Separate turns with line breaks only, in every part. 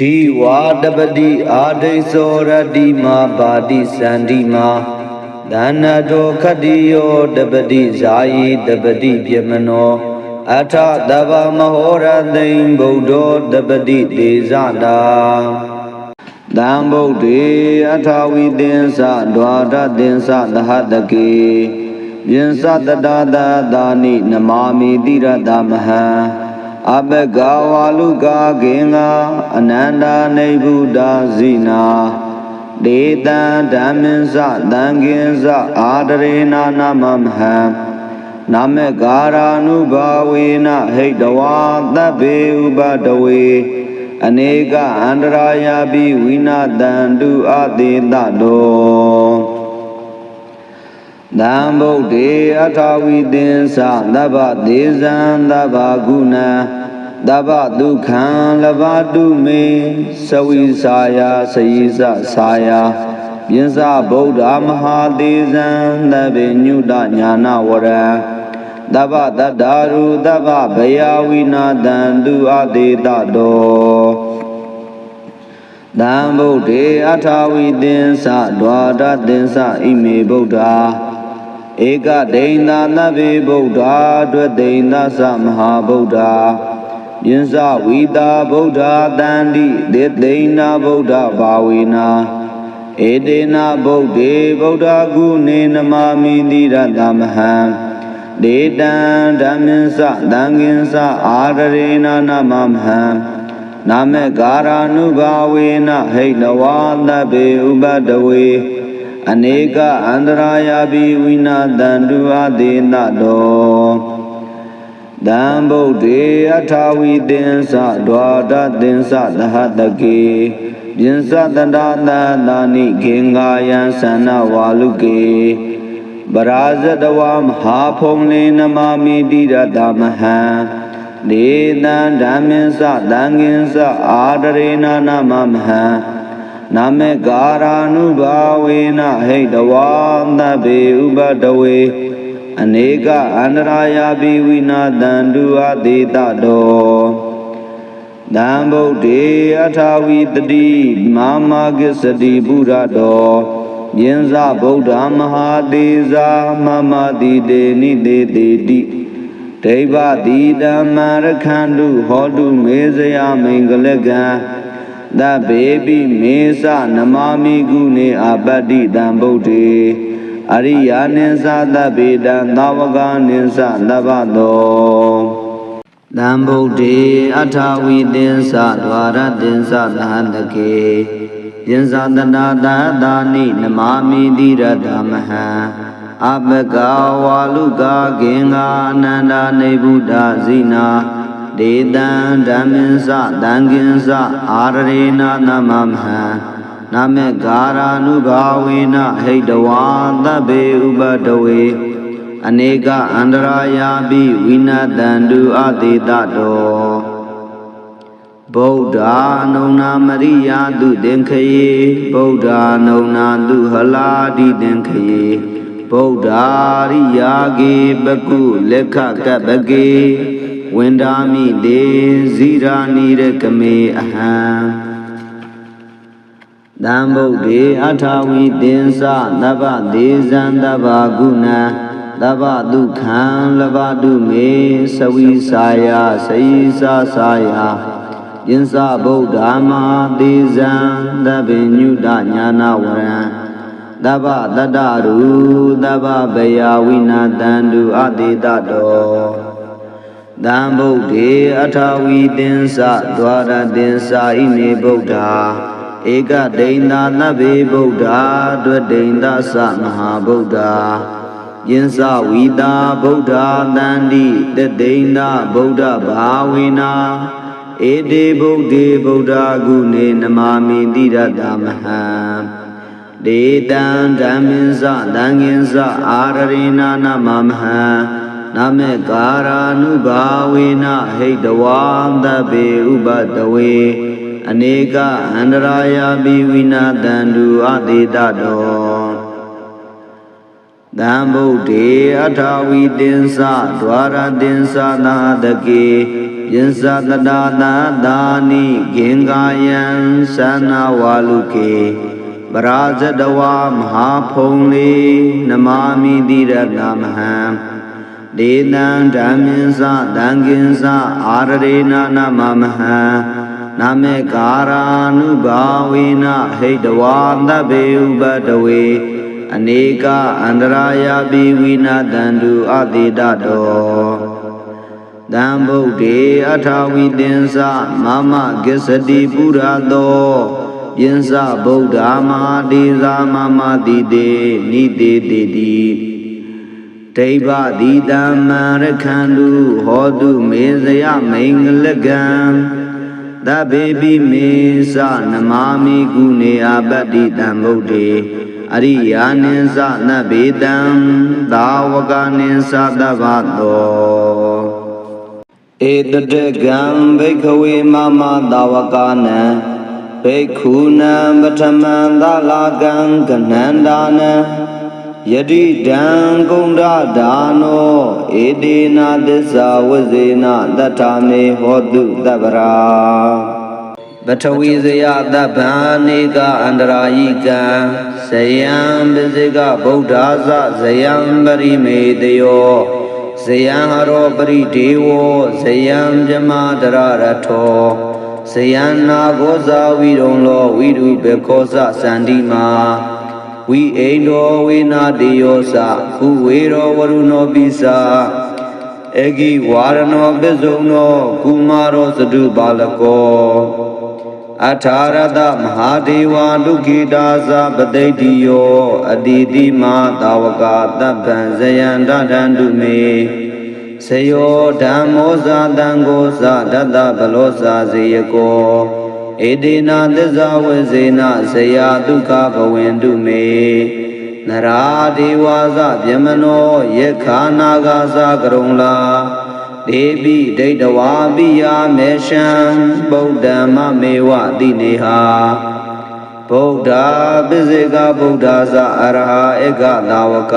Di Wadabadi Ade Soradi Ma Badi Sandi Ma Danado Kadiyo Dabadi Zai Dabadi Byamano Ata Dava Mahora Dain Bodo Dabadi Dezada Dambo De Atawi Densa Dwada Densa Dahadaki Yensa Dada Dani Namami Dira Damaha Abagawaluga Genga Ananda Nebuda Zina Deda Daminsa Danginsa Adarena Namamha Namegara Nubawina Hedawa Dabe Ubadawe Anega Andraya Biwina Dandu Adidado Dambo De Atawi Densa Daba Dezan Daba Guna Daba Dukhan Lavadu Me Sawi Saya Sayisa Saya Yensa Bodha Maha Dezan Dabe Nyuda Nyana Wara Daba Dadaru Daba Bayawina Dandu Adidado Dambo De Atawi Densa Dwada Densa Ime Bodha Eka Dena Nabi Bodha Dena Samha Bodha Yensa Vida Bodha Dandi Dena Bodha Bawina Edena Bodhe Bodha Gune Namami Dira Damha Dedan Daminsa Danginsa Adarena Namamha Name Gara Nubawina Heinawa Nabi Ubadawe Aneka Andraya Biwina Dandu Adina Do Dambo De Atawi Densa Dwada Densa Dahadaki Yensa Dada Dani Gengayan Sana Waluke Barazadawam Hapomle Namami Dira Damaha Dedan Daminsa Danginsa Adarena Namamha Name Garanu Bawina Hedawa Dabe Ubadawe Anega Andraya Biwina Dandu Adidado Dambo De Atawi Dadi Mama Gisadi Burado Yenza Bodha Mahadeza Mama Dide Nide Dedi Deva Dida Marakandu Hodu Mezaya Mingalaga Da baby Mesa Namami Gune Abadi Dambote Ariya Ninsa Dabeda Navaga Ninsa Navado Dambote Atawi Dinsa Dwara Dinsa Dhandake Dinsa Dada Dani Namami Dira Damaha Abagawaluga Genga Nanda Nebuda Zina Dedan Daminsa Danginsa Adarena Namamha Name Gara Nubawina Hedawa Dabe Ubadawe Anega Andraya Biwina Dandu Adidado Bodha Nona Maria Du Denkaye Bodha Nona Du Haladi Denkaye Bodha Riyage Baku Lekha Kabage Wendami De Zirani Rekame Aham Dambo De Atawi Densa Daba Dezan Daba Guna Daba Dukhan Lavadu Me Sawi Saya Sayisa Saya Yensa Bodha Ma Dezan Dabe Nyuda Nyana Waran Daba Dadaru Daba Bayawina Dandu Adidado Dambo De Atawi Densa Dwara Densa Ine Bodha Eka Dena Nabe Bodha Dwedenda Sa Maha Bodha Yensa Vida Bodha Dandi Dedenda Bodha Bhawina Ede Bodhe Bodha Gune Namami Dira Damaha Dedan Daminsa Danginsa Adarena Namamha Name Gara Nubawina Hedawa Dabe Ubadawe Anega Andraya Biwina Dandu Adidado Dambo De Atawi Dinsa Dwara Dinsa Nadake ပြင်စတတာသာသာနိဂင်္ဂာယံသနာဝါလုကေပရာဇတဝါမဟာဖုံလေးနမာမိတိရဏမဟံဒေနံဓမ္မင်းစသံဃင်စအာရရေနာနမမဟံနာမေကာရာနုဘာဝေနဟိတဝါသဗ္ဗေဥပတဝေအနေကအန္တရာယပိဝိနာတန္တုအတိတတောတံဗုဒ္ဓေအထာဝိသင်္စမမဂစ္စတိပုရသောယင်္စဗုဒ္ဓမဟာဒေဇာမမတိတေနိတေတိတိဒိဗ္ဗတိတမ္မရခန္တုဟောတုမေဇယမိန်္ဂလကံသဗ္ဗေပိမေသနမာမိကုနေအပတ္တိတံဗုဒ္ဓေအရိယာနိသနဗ္ဗေတံသာဝကနိသသဗ္ဗတောဧတတေကံဘိက္ခဝေမမသာဝကနံဘိက္ခုနံပထမံသလာကံကနန္ဒါနံယတိတံကုန္ဒဒါနောဧတေနာသစ္စာဝဇေနတထာမေဟောတုတပ္ပရာပထဝီဇယသဗ္ဗံနေကအန္တရာယိကံဇယံပစိကဗုဒ္ဓသဇယံပရိမေတယောဇယံဟရောပရိဒေဝဇယံဗြဟ္မာတရရထောဇယံနာဂောဇာဝိရုံလောဝိရုဘေခောဇစန္တိမာဝိအိန္ဒောဝေနာတေယောသဟုဝေရောဝရုဏောပိစာဧဂိဝါရဏောပစ္စုံနောကုမာရောသတုပါလကောအထာရတမဟာဒေဝဒုက္ခိတာသပတိတိယောအတိတိမသာဝကတပ္ပံဇယံတထန္တုမေဇယောဓမ္မောဇာတံကိုဇဒတ္တဗလောဇာဇေယကောဧတေနာသစ္စာဝေဇေနဇယဒုက္ခဘဝန္တုမေနရာဒေဝသဗျမနောယေခာနာဂာသကရုံလာဒေပိဒိဋ္ဌဝါပိယမေရှံဗုဒ္ဓမမေဝတိနေဟာဗုဒ္ဓပိစေကဗုဒ္ဓသအရဟဧကသာဝက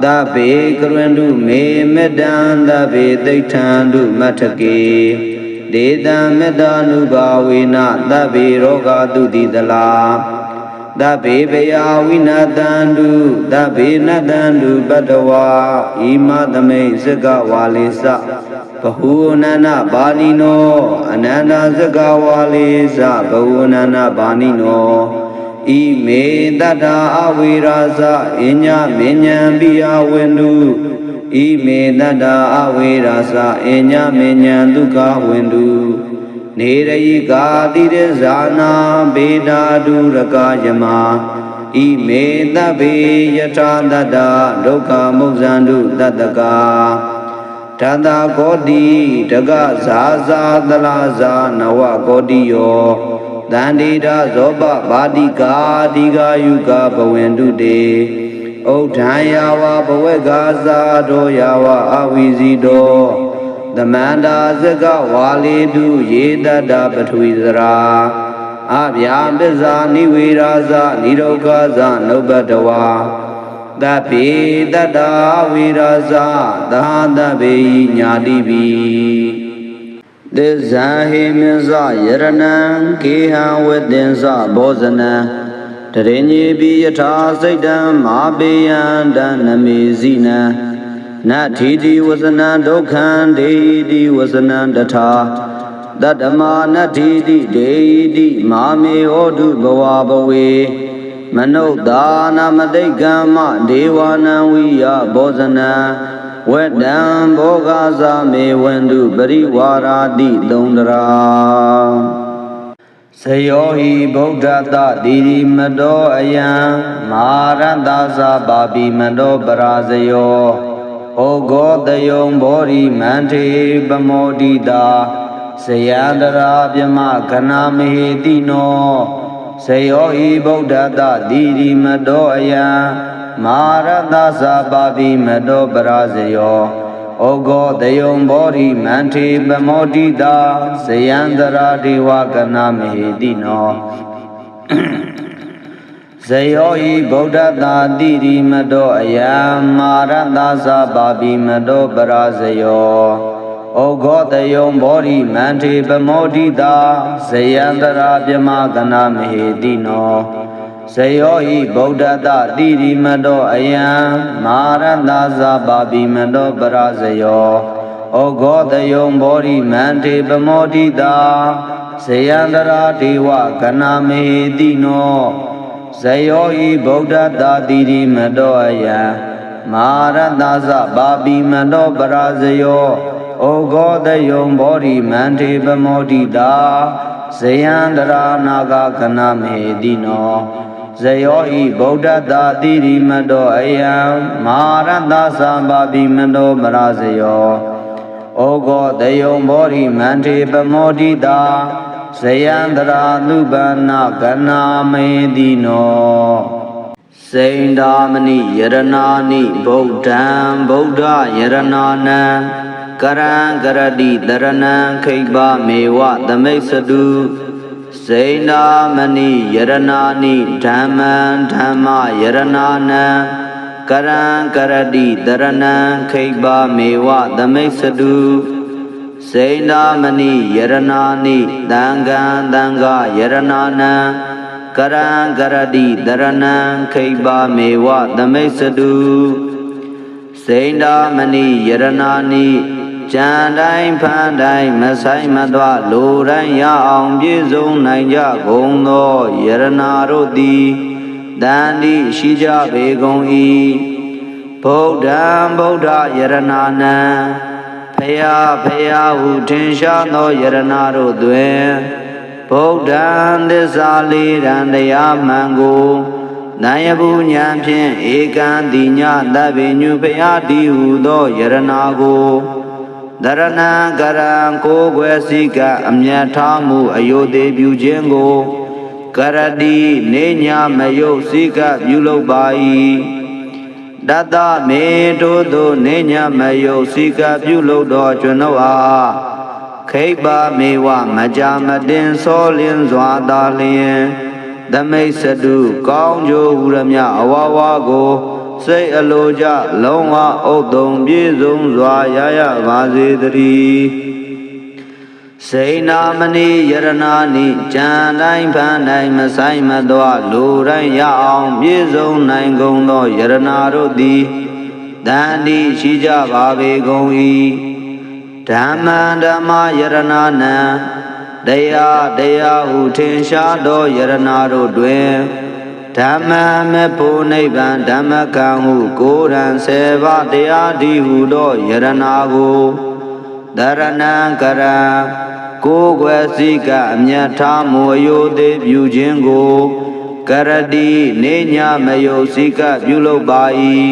သဗ္ဗေကရန္တုမေမေတ္တံသဗ္ဗေသိဋ္ဌံတုမထကေဒေတံမေတ္တာနုဘာဝေနသဗ္ဗေရောဂတုတိတလာသဗ္ဗေဘယဝိနတန္တုသဗ္ဗေနတန္တုပတ္တဝါဣမသမိစကဝါလေသဘဟုအနန္တပါဏိနောအနန္တစကဝါလေသဘဟုအနန္တပါဏိနောဣမေတတ္တာအဝေရာဇအညမေညံပိယဝန္တုဣမေတတ္တာအဝေရာဇအညမေညံဒုက္ခဝန္တုနေရယိကာတိရဇာနာဘေဒာဒုရကယမဣမေသဗ္ဗေယထာတတ္တဒုက္ခမုဇ္ဇန္တုတတ္တကာတတကောတိတကဇာဇာတလာဇာနဝကောတိယောတန္တိဒဇောပပါတိကာတိကာယုကဘဝန္တုတေဥဒ္ဓံယာဝဘဝေကာဇာတောယာဝအဝိဇိတောသမန္တာဇကဝါလေတုယေတတ္တပထဝီဇရာအဗျာပစ္စာနိဝေရာဇနိဒုက္ခဇနုပတဝါသဗ္ဗေတတ္တာဝေရာဇသာသဗ္ဗေညာတိပိသစ္စာဟိမင်းစယရဏံကေဟံဝသင်္စဘောဇနံတရိညေပိယထာစိတ်တံမာပေယံတနမေဇိနံနထိတိဝစနံဒုက္ခံဒေတိဝစနံတထာတတ္တမနထိတိဒေတိမာမေဟောတုဘဝဘဝေမနုဿာနာမတိကမ္မဒေဝနံဝိယဘောဇနံဝတ္တံဘောဂာဇာမေဝန္တုပရိဝါရာတိသုံးတရာဇယောဟိဗုဒ္ဓတတိရိမတောအယံမာရတ္တသပါပိမတောပရာဇယောဩဂောတယုံဘောရိမန္ထေပမောတိတာဇယန္တရာပြမခဏမဟေတိနောဇယောဟိဗုဒ္ဓတတိရိမတောအယံမာရတ္တသပါပိမတောပရာဇယောဩဂောတယုံဘောရိမန္ထေပမောတိတာဇယန္တရာဒေဝကဏမဟေတိနောဇယောဟိဗုဒ္ဓတာတိရိမတောအယံမာရတ္တသပါပိမတောပရာဇယောဩ ဩဃောတယုံဘောဓိမန္တေပမောဒိတာဇယန္တရာပြမကနာမဟေတိနောဇယောဟိဗုဒ္ဓတတိရိမတောအယံမာရတသပါပိမတောပရဇယောဩဃောတယုံဘောဓိမန္တေပမောဒိတာဇယန္တရာဒေဝကနာမဟေတိနောဇယောဟိဗုဒ္ဓတတိရိမတောအယံမာရတသပါပိမတောပရဇယောဩဃောတယုံဘောဓိမန္တေပမောဒိတာဇယန္တရာနာဂကနာမေတိနောဇယောဟိဗုဒ္ဓတာတိရိမတောအယံမာရတသပါပိမတောပရဇယောဩဃောတယုံဘောဓိမန္တေပမောဒိတာဇယန္တရာနုပန္နကနာမေတိနောစိန္ဒာမဏိယရဏာနိဗုဒ္ဓံဗုဒ္ဓယရဏာနံကရံကရတိတရဏံခိဗ္ဗမေဝသမိတ်စတုစိန္ဒာမဏိယရဏာနိဓမ္မံဓမ္မယရဏာနံကရံကရတိတရဏံခိဗ္ဗမေဝသမိတ်စတုစိန္ဒာမဏိယရဏာနိသံဃံသံဃယရဏာနံကရံကရတိတရဏံခိဗ္ဗမေဝသမိတ်စတုစိန္ဒာမဏိယရဏာနိကြံတိုင်းဖန်တိုင်းမဆိုင်မသွားလူတိုင်းရအောင်ပြည့်စုံနိုင်ကြကုန်သောယရဏတို့သည်တန်တိရှိကြပေကုန်၏ဗုဒ္ဓံဗုဒ္ဓယရဏာနံဖယားဖယားဟုထင်ရှားသောယရဏတို့တွင်ဗုဒ္ဓံသစ္စာလေးတန်တရားမှန်ကိုနာယဘူးဉာဏ်ဖြင့်ဧကံတိညသဗ္ဗညုဖယားတိဟုသောယရဏကိုဒရဏံကရံကိုယ်ွယ်စိကအမြတ်ထားမှုအယုသေးပြုခြင်းကိုကရတိနေညာမယုတ်စိကပြုလုပ်ပါ၏တတမေတိုးသို့နေညာမယုတ်စိကပြုလုပ်သောကျွန်ုပ်အားခိဗ္ဗမေဝမကြမတင်စောလင်းစွာသာလျင်သမိတ်စတုကောင်းကျိုးဟူရမြအဝဝကိုစိတ်အလိုကြလုံးဝဥဒ္ဒုံပြည့်စုံစွာရရပါစေတည်းစိန္ဒာမဏိယရဏာနိကြံတိုင်းဖန်တိုင်းမဆိုင်မသွားလူတိုင်းရအောင်ပြည့်စုံနိုင်ကုန်သောယရဏတို့သည်တန်တိရှိကြပါပေကုန်၏ဓမ္မံဓမ္မယရဏာနံတရားတရားဟုထင်ရှားသောယရဏတို့တွင်ဓမ္မမေဖို့နိဗ္ဗာန်ဓမ္မကံဟုကိုယ်ရန်ဆေပါတရားဒီဟုသောယရဏကိုဒရဏံကရံကိုယ်ွယ်စိကအမြတ်ထားမှုအယုသေးပြုခြင်းကိုကရတိနေညာမယုတ်စိကပြုလုပ်ပါ၏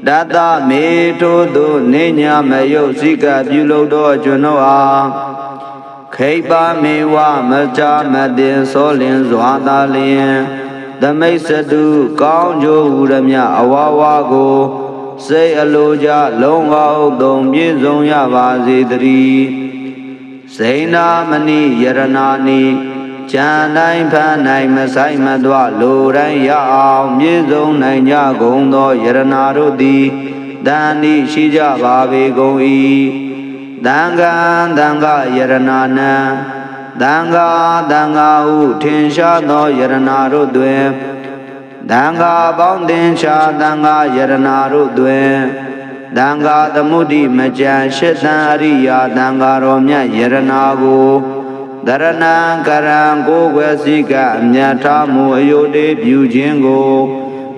တတမေထို့သို့နေညာမယုတ်စိကပြုလုပ်သောကျွန်ုပ်အားခိဗ္ဗမေဝမကြမတင်စောလင်းစွာသာလျင်သမိတ်စတုကောင်းကျိုးဟူရမြအဝဝကိုစိတ်အလိုကြလုံးဝဥဒ္ဒုံပြည့်စုံရပါစေတည်းစိန္ဒာမဏိယရဏာနိကြံတိုင်းဖန်တိုင်းမဆိုင်မသွားလူတိုင်းရအောင်ပြည့်စုံနိုင်ကြကုန်သောယရဏတို့သည်တန်တိရှိကြပါပေကုန်၏သံဃံသံဃယရဏာနံသံဃာသံဃာဟုထင်ရှားသောယရဏတို့တွင်သံဃာပေါင်းသင်္ချာသံဃာယရဏတို့တွင်သံဃာသမုဒိမကြံရှစ်သံအရိယာသံဃာတော်မြတ်ယရဏကိုဒရဏံကရံကိုယ်ွယ်စိကအမြတ်ထားမှုအယုသေးပြုခြင်းကို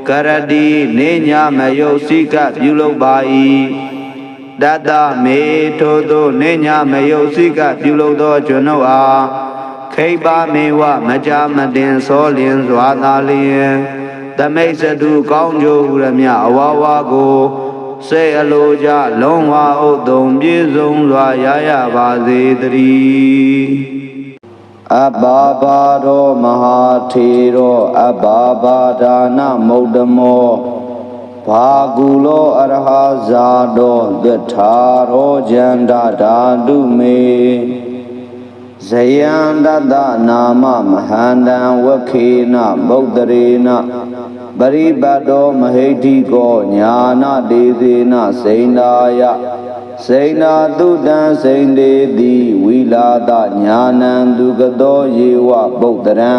ကရတိနေညာမယုတ်စိကပြုလုပ်ပါ၏တတမေထို့သောနေညာမယုတ်စိကပြုလုပ်သောကျွန်ုပ်အားခိဗ္ဗမေဝမကြမတင်စောလင်းစွာသာလျင်သမိတ်စတုကောင်းကျိုးဟူရမြအဝဝကိုစိတ်အလိုကြလုံးဝဥဒ္ဒုံပြည့်စုံစွာရရပါစေတည်းအဘာဘာရောမဟာထေရောအဘာဘာဒါနမုဒ္ဓမောဘာကုလောအရဟဇာတောသစ္ထာရောဇန္တာဓာတုမေဇယန္တတနာမမဟန္တံဝခေနဗုဒ္ဓရေနပရိပတ်တောမဟိဋ္ဌိကောညာနာဒေသေနစိန္ဒာယ စိဏတုတံစိန်တေတိဝိလာဒညာနံဒုကတောယေဝပုတ္တရံ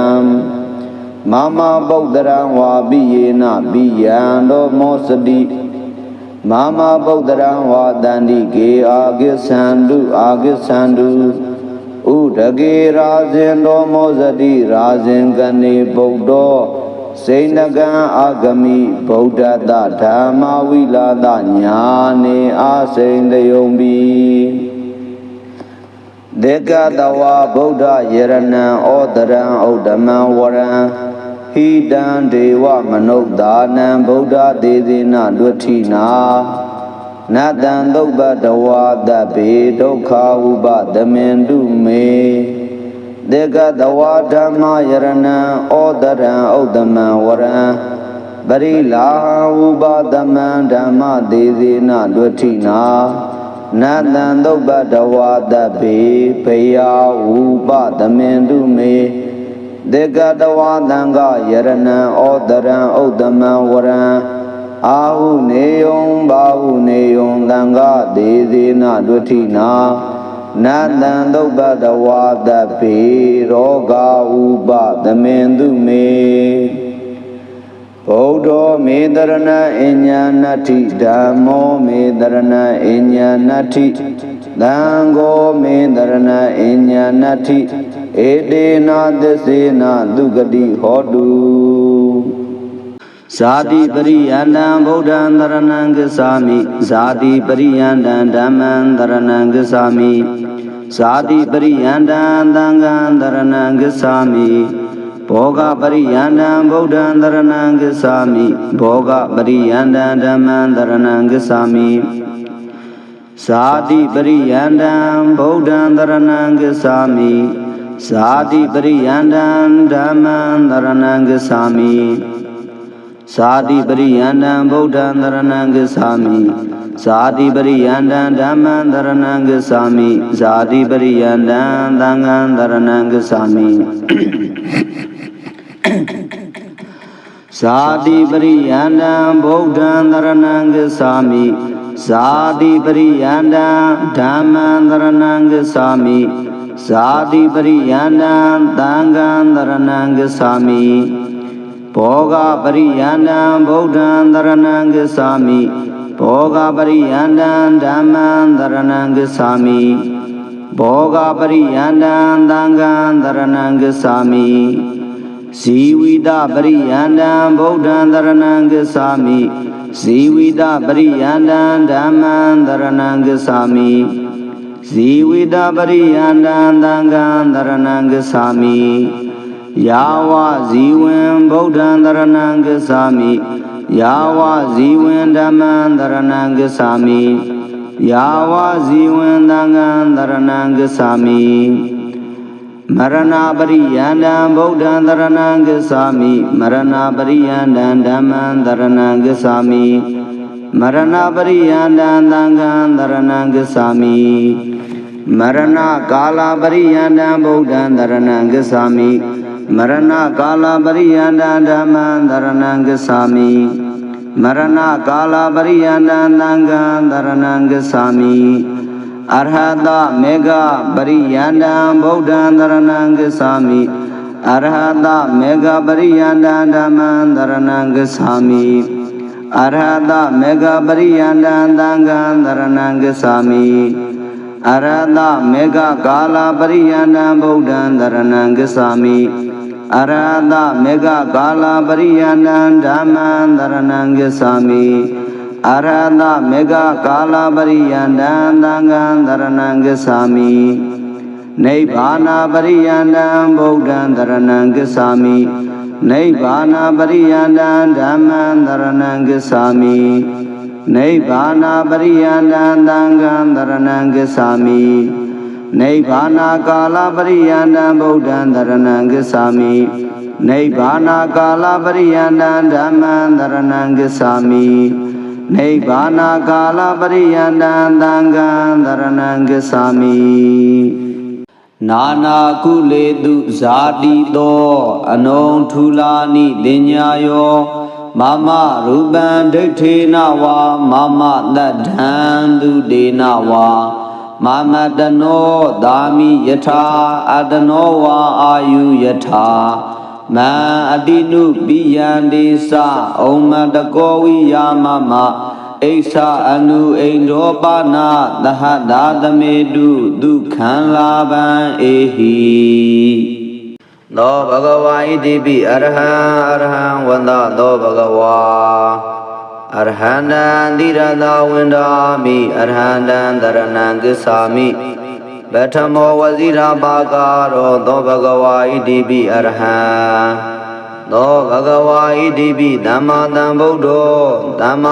မမပုတ္တရံဝါပိယေနပိယံသောမောစတိမမပုတ္တရံဝါတန္တိကေအာကိသန္တုအာကိသန္တုဥဒကေရာဇင်တော်မောဇတိရာဇင်ကနေပုဒ္ဒောစိဏကံအာဂမိဗုဒ္ဓတဓမ္မဝိလာဒညာနေအာစိန်တယုံပိဒေကတဝါဗုဒ္ဓယရဏံဩတရံဩဒမံဝရံဟိတံဒေဝမနုဿာနံဗုဒ္ဓသေသေနဒွဋ္ဌိနာနတံသုပ္ပတဝါတဗေဒုက္ခဥပသမင်တုမေဒေကတဝါဓမ္မယရဏံဩတရံဩဒမံဝရံပရိလာဥပသမံဓမ္မသေသေနဒွဋ္ဌိနာနတံသုပ္ပတဝါတဗေဘယဥပသမင်တုမေဒေကတဝါသံဃယရဏံဩတရံဩဒမံဝရံအာဟုနေယံဘာဟုနေယံသံဃသေသေနဒွဋ္ဌိနာနတံသုပ္ပတဝါတဗေရောဂဥပသမင်တုမေဗုဒ္ဓောမေတရဏအဉ္ညာဏတ္ထိဓမ္မောမေတရဏအဉ္ညာဏတ္ထိသံဃောမေတရဏအဉ္ညာဏတ္ထိဧတေနသစ္စေနသုဂတိဟောတုဇာတိပရိယန္တံဗုဒ္ဓံတရဏံဂစ္ဆာမိဇာတိပရိယန္တံဓမ္မံတရဏံဂစ္ဆာမိဇာတိပရိယန္တံသံဃံတရဏံဂစ္ဆာမိဘောဂပရိယန္တံဗုဒ္ဓံတရဏံဂစ္ဆာမိဘောဂပရိယန္တံဓမ္မံတရဏံဂစ္ဆာမိဇာတိပရိယန္တံဗုဒ္ဓံတရဏံဂစ္ဆာမိဇာတိပရိယန္တံဓမ္မံတရဏံဂစ္ဆာမိဇာတိပရိယန္တံဗုဒ္ဓံတရဏံဂစ္ဆာမိဇာတိပရိယန္တံဓမ္မံတရဏံဂစ္ဆာမိဇာတိပရိယန္တံသံဃံတရဏံဂစ္ဆာမိဇာတိပရိယန္တံဗုဒ္ဓံတရဏံဂစ္ဆာမိဇာတိပရိယန္တံဓမ္မံတရဏံဂစ္ဆာမိဇာတိပရိယန္တံသံဃံတရဏံဂစ္ဆာမိဘောဂပရိယန္တံဗုဒ္ဓံတရဏံဂစ္ဆာမိဘောဂပရိယန္တံဓမ္မံတရဏံဂစ္ဆာမိဘောဂပရိယန္တံသံဃံတရဏံဂစ္ဆာမိဇီဝိတပရိယန္တံဗုဒ္ဓံတရဏံဂစ္ဆာမိဇီဝိတပရိယန္တံဓမ္မံတရဏံဂစ္ဆာမိဇီဝိတပရိယန္တံသံဃံတရဏံဂစ္ဆာမိယာဝဇီဝံဗုဒ္ဓံတရဏံဂစ္ဆာမိယာဝဇီဝံဓမ္မံတရဏံဂစ္ဆာမိယာဝဇီဝံသံဃံတရဏံဂစ္ဆာမိမရဏပရိယန္တံဗုဒ္ဓံတရဏံဂစ္ဆာမိမရဏပရိယန္တံဓမ္မံတရဏံဂစ္ဆာမိမရဏပရိယန္တံသံဃံတရဏံဂစ္ဆာမိမရဏကာလပရိယန္တံဗုဒ္ဓံတရဏံဂစ္ဆာမိမရဏကာလပရိယန္တံဓမ္မံတရဏံဂစ္ဆာမိမရဏကာလပရိယန္တံသံဃံတရဏံဂစ္ဆာမိအရဟတမေဃပရိယန္တံဗုဒ္ဓံတရဏံဂစ္ဆာမိအရဟတမေဃပရိယန္တံဓမ္မံတရဏံဂစ္ဆာမိအရဟတမေဃပရိယန္တံသံဃံတရဏံဂစ္ဆာမိအရဟတမေဃကာလပရိယန္တံဗုဒ္ဓံတရဏံဂစ္ဆာမိအရဟတမေဃကာလပရိယန္တံဓမ္မံတရဏံဂစ္ဆာမိအရဟတမေဃကာလပရိယန္တံသံဃံတရဏံဂစ္ဆာမိနိဗ္ဗာနပရိယန္တံဗုဒ္ဓံတရဏံဂစ္ဆာမိနိဗ္ဗာနပရိယန္တံဓမ္မံတရဏံဂစ္ဆာမိနိဗ္ဗာနပရိယန္တံသံဃံတရဏံဂစ္ဆာမိနိဗ္ဗာနကာလပရိယန္တံဗုဒ္ဓံတရဏံဂစ္ဆာမိနိဗ္ဗာနကာလပရိယန္တံဓမ္မံတရဏံဂစ္ဆာမိနိဗ္ဗာနကာလပရိယန္တံသံဃံတရဏံဂစ္ဆာမိနာနာကုလေတုဇာတိတောအနုံထူလာနိတင်ညာယော Mama Ruban Dictina wa Mama Dadhan Dudina wa Mama Dano Dami Yata Adano wa Ayu Yata Ma Adinu Biyandi Sa Oma Dagowi Yamama Esa Anu Indopana Dahadadamedu Dukhan Laban Ehi No Bhagava Idibi Arhan Vanda No Bhagava Arhanan Dirana Windami Arhanan Dharanang Gisami Betamo Wazira Bhagaro No Bhagava Idibi Arhan No Bhagava Idibi Dhammadam Buddho Vada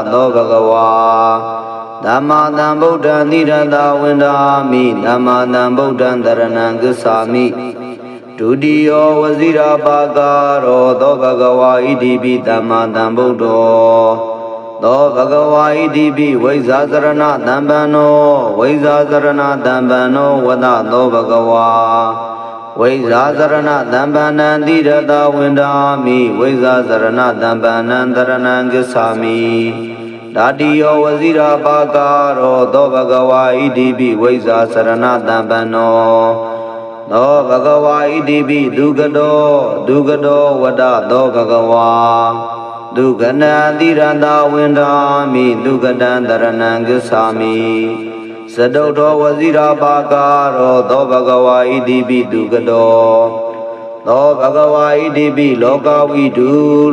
No Bhagava Dhammadam Buddha Nirada Windami Dhammadam Buddha Dharanang Gisami Tudiyo Wazira Bhagaro Do Bhagava Idibi Dhammadam Buddho Do Bhagava Idibi Vaisasarana Dhambano Vada Do Bhagava Vaisasarana Dhambanan Nirada Windami Vaisasarana Dhambanan Dharanang Gisami Dadiyo Wazira Bhagaro Do Bhagava Idibi Vaisa Sarana Dhambano Do Bhagava Idibi Dugado Vada Do Bhagava Dugana Diranda Windami Dugadan Dharanang Gisami Sadodo Wazira Bhagaro Do Bhagava Idibi Dugado Do Bhagava Idibi Loka Vidu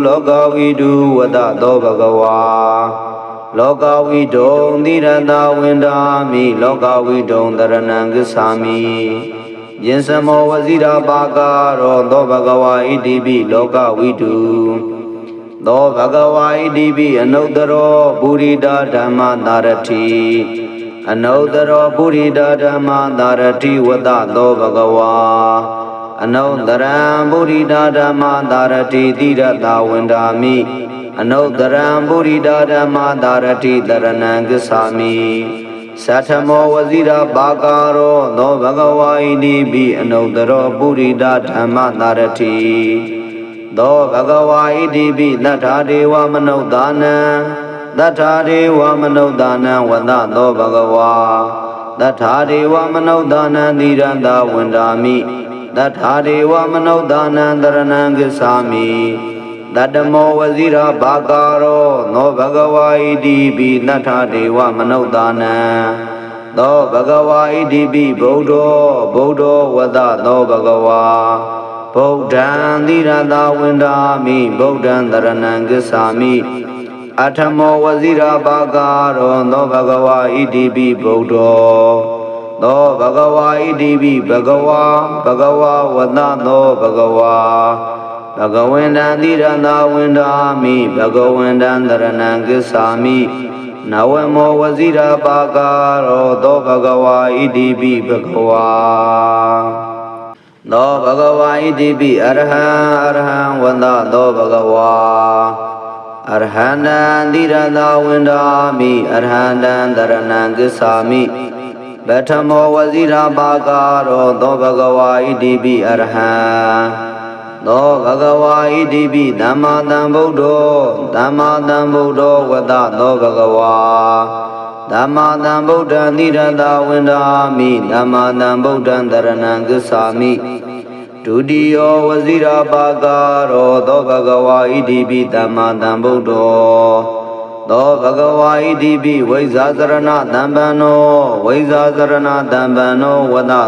Vada Do Bhagava Loka Vidong Niranda Windami Loka Vidong Dharanang Gisami Jinsamo Wazira Bhagaro Do Bhagava Idibi Loka Vidu Do Bhagava Idibi Anodaro Burida Dhamma Dharati Anodaro Burida Dhamma Dharati Vada Do Bhagava Anodaram Burida Dhamma Dharati Dirata Windami Anodaram Burida Dhamma Dharati Dharanang Gisami Satamo Wazira Bhagaro No Bhagava Idibi Anodaro Burida Dhamma Dharati Do Bhagava Idibi Natadeva Manodana Vada Do Bhagava Natadeva Manodana Niranda Windami Natadeva Manodana Dharanang Gisami Dadamo Wazira Bhagaro No Bhagava Idibi Natha Deva Manodana Do Bhagava Idibi Bodho Vada Do Bhagava Bodhan Diranda Windami Bodhan Dharanang Gisami Atamo Wazira Bhagaro No Bhagava Idibi Bodho Do Bhagava Idibi Bhagava Vada Do Bhagava Bhagavandan Diranda Windami Bhagavandan Dharanang Gisami Nawamo Wazira Bhagaro Do Bhagava Idibi Bhagava Do Bhagava Idibi Arhan Vanda Do Bhagava Arhanan Diranda Windami Arhanan Dharanang Gisami Betamo Wazira Bhagaro Do Bhagava Idibi Arhan Do Bhagava Idibi Dhammadam Buddho Vada Do Bhagava Dhammadam Buddha Nirada Windami Dhammadam Buddha Dharanang Gisami Tudiyo Wazira Bhagaro Do Bhagava Idibi Dhammadam Buddho Do Bhagava Idibi Vaisasarana Dhambano Vada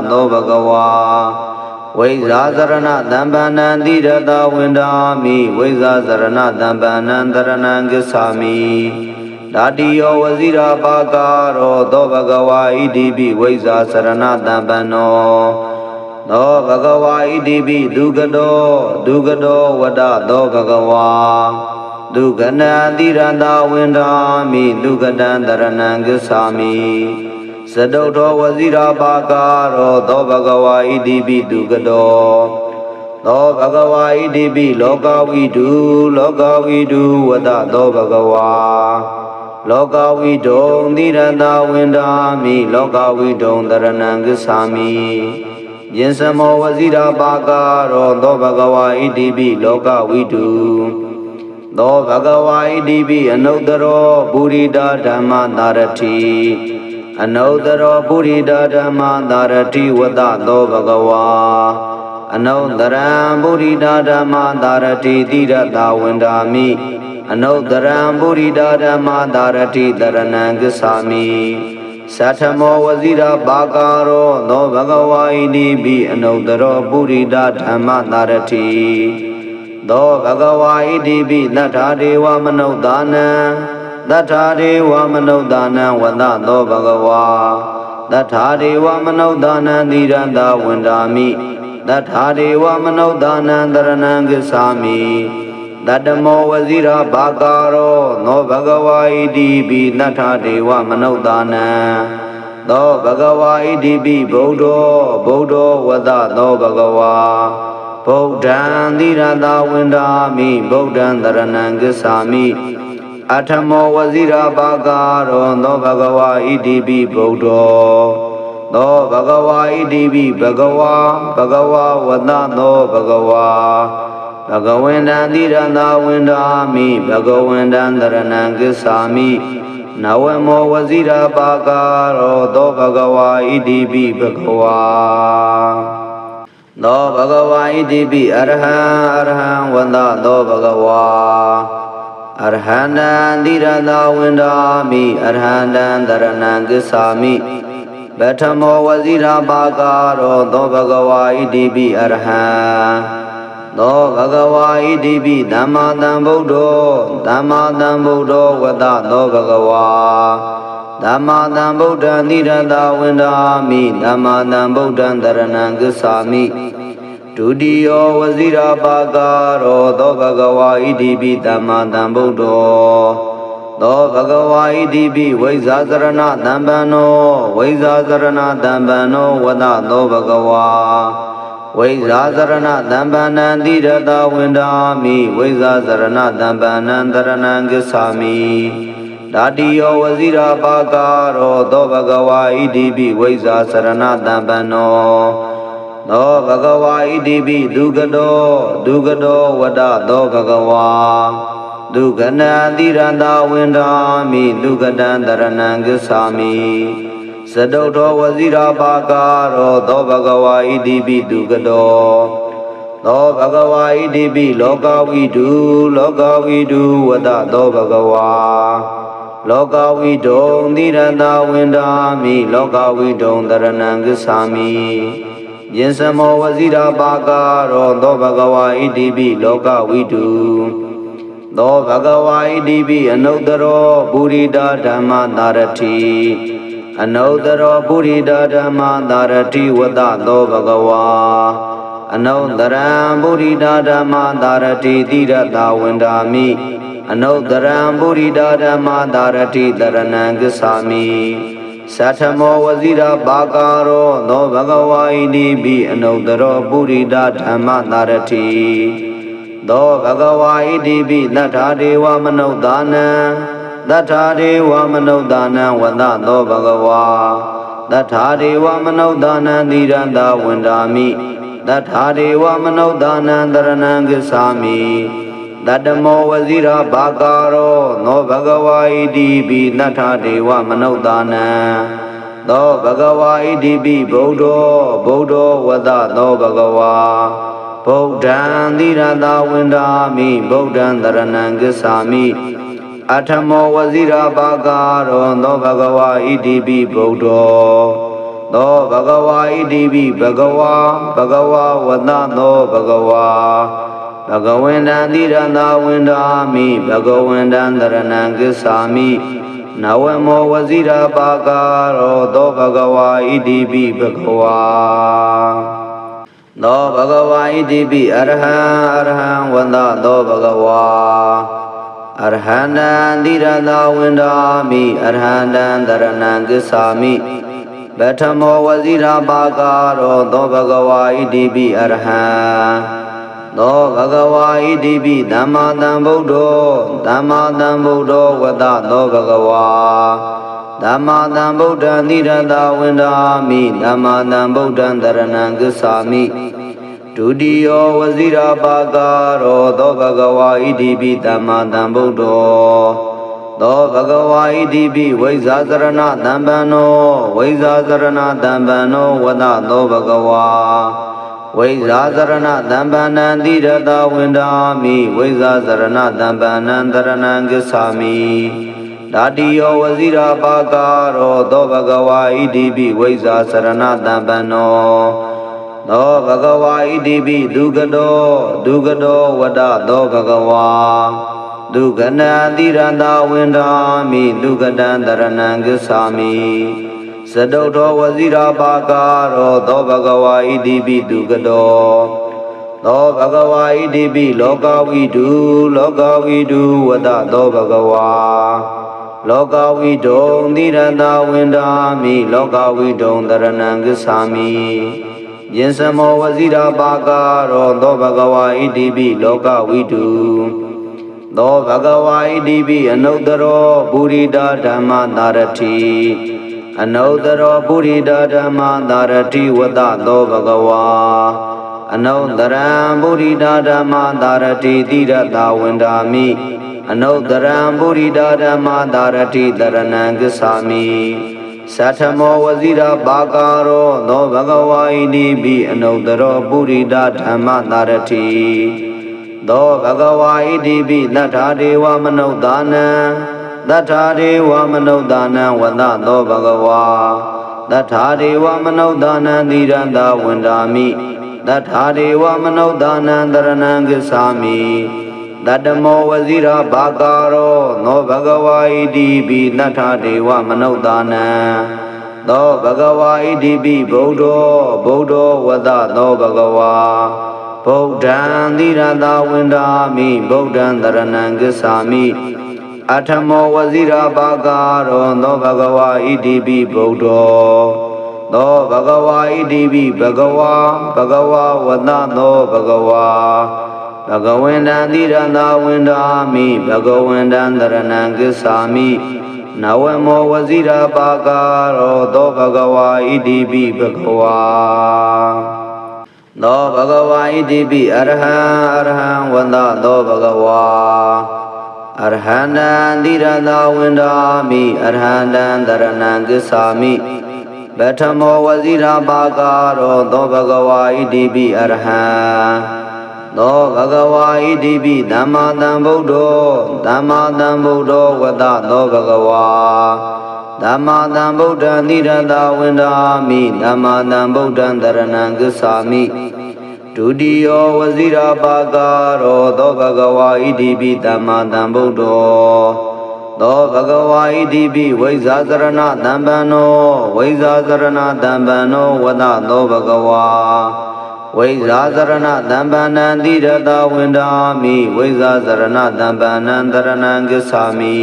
Do Bhagava Vaisasarana Dhambanan Dirata Windami Vaisasarana Dhambanan Dharanang Gisami Dadiyo Wazira Bhagaro Do Bhagava Idibi Vaisasarana Dhambano Do Bhagava Idibi Dugado Vada Do Bhagava Dugana Diranda Windami Dugadan Dharanang Gisami Sadodo Wazira Bhagaro Do Bhagava Idibi Dugado Do Bhagava Idibi Loka Vidu Vada Do Bhagava Loka Vidong Niranda Windami Loka Vidong Dharanang Gisami Jinsamo Wazira Bhagaro Do Bhagava Idibi Loka Vidu သောဘဂဝါဣတိပိအနုတ္တရောပုရိဒဓမ္မသာရတိအနုတ္တရောပုရိဒဓမ္မသာရတိဝတ္တသောဘဂဝါအနုတ္တရံပုရိဒဓမ္မသာရတိတိရတဝန္ဒာမိအနုတ္တရံပုရိဒဓမ္မသာရတိတရဏံဂစ္ဆာမိသတ္ထမောဝဇိရပါကာရောသောဘဂဝါဣတိပိအနုတ္တရောပုရိဒဓမ္မသာရတိသောဘဂဝါဣတိပိသတ္ထာဒေဝမနုဿာနံသတ္ထာဒေဝမနုဿာနံဝတ္တသောဘဂဝါသတ္ထာဒေဝမနုဿာနံသီရန္တဝန္ဒာမိသတ္ထာဒေဝမနုဿာနံတရဏံဂစ္ဆာမိတတ္တမောဝဇိရဘာကာရောသောဘဂဝါဣတိပိသတ္ထာဒေဝမနုဿာနံသောဘဂဝါဣတိပိဗုဒ္ဓောဗုဒ္ဓောဝတ္တသောဘဂဝါဗုဒ္ဓံသီရတဝန္ဒာမိဗုဒ္ဓံတရဏံဂစ္ဆာမိအထမောဝဇိရဘာကာရောသောဘဂဝါဣတိပိဗုဒ္ဓောသောဘဂဝါဣတိပိဘဂဝါဘဂဝါဝတ္တသောဘဂဝါဘဂဝန္တံသီရတဝန္ဒာမိဘဂဝန္တံတရဏံဂစ္ဆာမိနဝမောဝဇိရပါကာရောသောဘဂဝါဣတိပိဘဂဝါသောဘဂဝါဣတိပိအရဟံအရဟံဝတ္တသောဘဂဝါအရဟံတံသီရတဝန္ဒာမိအရဟံတံတရဏံဂစ္ဆာမိပထမောဝဇိရပါကာရောသောဘဂဝါဣတိပိအရဟံသောဘဂဝါဣတိပိသမ္မာသမ္ဗုဒ္ဓောသမ္မာသမ္ဗုဒ္ဓောဝတ္တသောဘဂဝါသမ္မာသမ္ဗုဒ္ဓံသီရတဝန္ဒာမိသမ္မာသမ္ဗုဒ္ဓံတရဏံဂစ္ဆာမိဒုတိယောဝဇိရပါကာရောသောဘဂဝါဣတိပိသမ္မာသမ္ဗုဒ္ဓောသောဘဂဝါဣတိပိဝိဇာစရဏတံပန္နောဝိဇာစရဏတံပန္နောဝတ္တသောဘဂဝါဝိဇာစရဏတံပန္နံသီရတဝန္ဒာမိဝိဇာစရဏတံပန္နံတရဏံဂစ္ဆာမိဓာတိယောဝဇိရပါကာရောသောဘဂဝါဣတိပိဝိဇာစရဏတံပန္နောသောဘဂဝါဣတိပိဒုက္ခတောဝတ္တသောဘဂဝါဒုက္ခနံသီရတဝန္ဒာမိဒုက္ခတံတရဏံဂစ္ဆာမိသတုထောဝဇိရပါကာရောသောဘဂဝါဣတိပိဒုက္ခတောသောဘဂဝါဣတိပိလောကဝိတုဝတ္တသောဘဂဝါလောကဝိတုံသီရတဝန္ဒာမိလောကဝိတုံတရဏံဂစ္ဆာမိယင်စမောဝဇိရပါကာရောသောဘဂဝါဣတိပိလောကဝိတုသောဘဂဝါဣတိပိအနုတ္တရောပုရိဒဓမ္မသာရတိအနုတ္တရောပုရိဒဓမ္မသာရတိဝတ္တသောဘဂဝါအနုတ္တရံပုရိဒဓမ္မသာရတိတိရတဝန္ဒာမိအနုတ္တရံပုရိဒဓမ္မသာရတိတရဏံဂစ္ဆာမိသတ္ထမောဝဇိရပါကာရောသောဘဂဝါဣတိပိအနုတ္တရောပုရိဒဓမ္မသာရတိသောဘဂဝါဣတိပိသတ္ထာဒေဝမနုဿာနံသတ္ထာဒေဝမနုဿာနံဝတ္တသောဘဂဝါသတ္ထာဒေဝမနုဿာနံသီရန္တဝန္ဒာမိသတ္ထာဒေဝမနုဿာနံတရဏံဂစ္ဆာမိတတ္တမောဝဇိရဘာကာရောသောဘဂဝါဣတိပိသတ္ထာဒေဝမနုဿာနံသောဘဂဝါဣတိပိဗုဒ္ဓောဝတ္တသောဘဂဝါဗုဒ္ဓံသီရတဝန္ဒာမိဗုဒ္ဓံတရဏံဂစ္ဆာမိအထမောဝဇိရဘာကာရောသောဘဂဝါဣတိပိဗုဒ္ဓောသောဘဂဝါဣတိပိဘဂဝါဝတ္တသောဘဂဝါဘဂဝန္တံသီရတဝန္ဒာမိဘဂဝန္တံတရဏံဂစ္ဆာမိနဝမောဝဇိရပါကာရောသောဘဂဝါဣတိပိဘဂဝါသောဘဂဝါဣတိပိအရဟံဝတ္တသောဘဂဝါအရဟံတံသီရတဝန္ဒာမိအရဟံတံတရဏံဂစ္ဆာမိပထမောဝဇိရပါကာရောသောဘဂဝါဣတိပိအရဟံသောဘဂဝါဣတိပိသမ္မာသမ္ဗုဒ္ဓောဝတ္တသောဘဂဝါသမ္မာသမ္ဗုဒ္ဓံသီရတဝန္ဒာမိသမ္မာသမ္ဗုဒ္ဓံတရဏံဂစ္ဆာမိ ဒုတိယဝဇိရာပါကာရောသောဘဂဝါဣတိပိသမ္မာသမ္ဗုဒ္ဓောသောဘဂဝါဣတိပိဝိဇာစရဏတံပံနောဝိဇာစရဏတံပံနောဝဒသောဘဂဝါဝိဇာစရဏတံပံနံတိရတဝန္ဒာမိဝိဇာစရဏတံပံနံတရဏံဂစ္ဆာမိဓာတိယောဝဇိရာပါကာရောသောဘဂဝါဣတိပိဝိဇာစရဏတံပံနောသောဘဂဝါဣတိပိဒုက္ခတောဝဒသောဘဂဝါဒုက္ခနံတိရတဝန္ဒာမိဒုက္ခတံတရဏံဂစ္ဆာမိစတုထောဝဇိရာပါကာရောသောဘဂဝါဣတိပိဒုက္ခတောသောဘဂဝါဣတိပိလောကဝိတုဝဒသောဘဂဝါလောကဝိတုံတိရတဝန္ဒာမိလောကဝိတုံတရဏံဂစ္ဆာမိယင်စမောဝဇိရာပါကာရောသောဘဂဝါဣတိပိလောကဝိတုသောဘဂဝါဣတိပိအနုတ္တရောပုရိဒဓမ္မသာရတိအနုတ္တရောပုရိဒဓမ္မသာရတိဝတ္တသောဘဂဝါအနုတ္တရံပုရိဒဓမ္မသာရတိတိရတဝန္ဒာမိအနုတ္တရံပုရိဒဓမ္မသာရတိတရဏံဂစ္ဆာမိသတ္ထမောဝဇိရာပါကာရောသောဘဂဝါဣတိပိအနုတ္တရောပုရိဒဓမ္မသာရတိသောဘဂဝါဣတိပိသတ္ထာဒေဝမနုဿာနံသတ္ထာဒေဝမနုဿာနံဝဒသောဘဂဝါသတ္ထာဒေဝမနုဿာနံသီရန္တဝန္ဒာမိသတ္ထာဒေဝမနုဿာနံတရဏံဂစ္ဆာမိတတ္တမောဝဇိရာဘာကာရောသောဘဂဝါဣတိပိသတ္ထာဒေဝမနုဿာနံသောဘဂဝါဣတိပိဗုဒ္ဓောဝဒသောဘဂဝါဗုဒ္ဓံသီရတဝန္ဒာမိဗုဒ္ဓံတရဏံဂစ္ဆာမိအထမောဝဇိရာပါကာရောသောဘဂဝါဣတိပိဗုဒ္ဓောသောဘဂဝါဣတိပိဘဂဝါဝဒသောဘဂဝါဘဂဝန္တံသီရတဝန္ဒာမိဘဂဝန္တံတရဏံဂစ္ဆာမိနဝမောဝဇိရာပါကာရောသောဘဂဝါဣတိပိဘဂဝါသောဘဂဝါဣတိပိအရဟံဝန္ဒသောဘဂဝါအရဟံတံသီရတဝန္ဒာမိအရဟံတံတရဏံဂစ္ဆာမိပထမောဝဇိရာပါကာရောသောဘဂဝါဣတိပိအရဟံသောဘဂဝါဣတိပိသမ္မာသမ္ဗုဒ္ဓောဝဒသောဘဂဝါသမ္မာသမ္ဗုဒ္ဓံသီရတဝန္ဒာမိသမ္မာသမ္ဗုဒ္ဓံတရဏံဂစ္ဆာမိဒုတိယဝဇိရာပါကာရောသောဘဂဝါဣတိပိသမ္မာသမ္ဗုဒ္ဓောသောဘဂဝါဣတိပိဝိဇာစရဏတံပံနောဝဒသောဘဂဝါဝိဇာစရဏတံပံနံတိရတဝန္ဒာမိဝိဇာစရဏတံပံနံတရဏံဂစ္ဆာမိ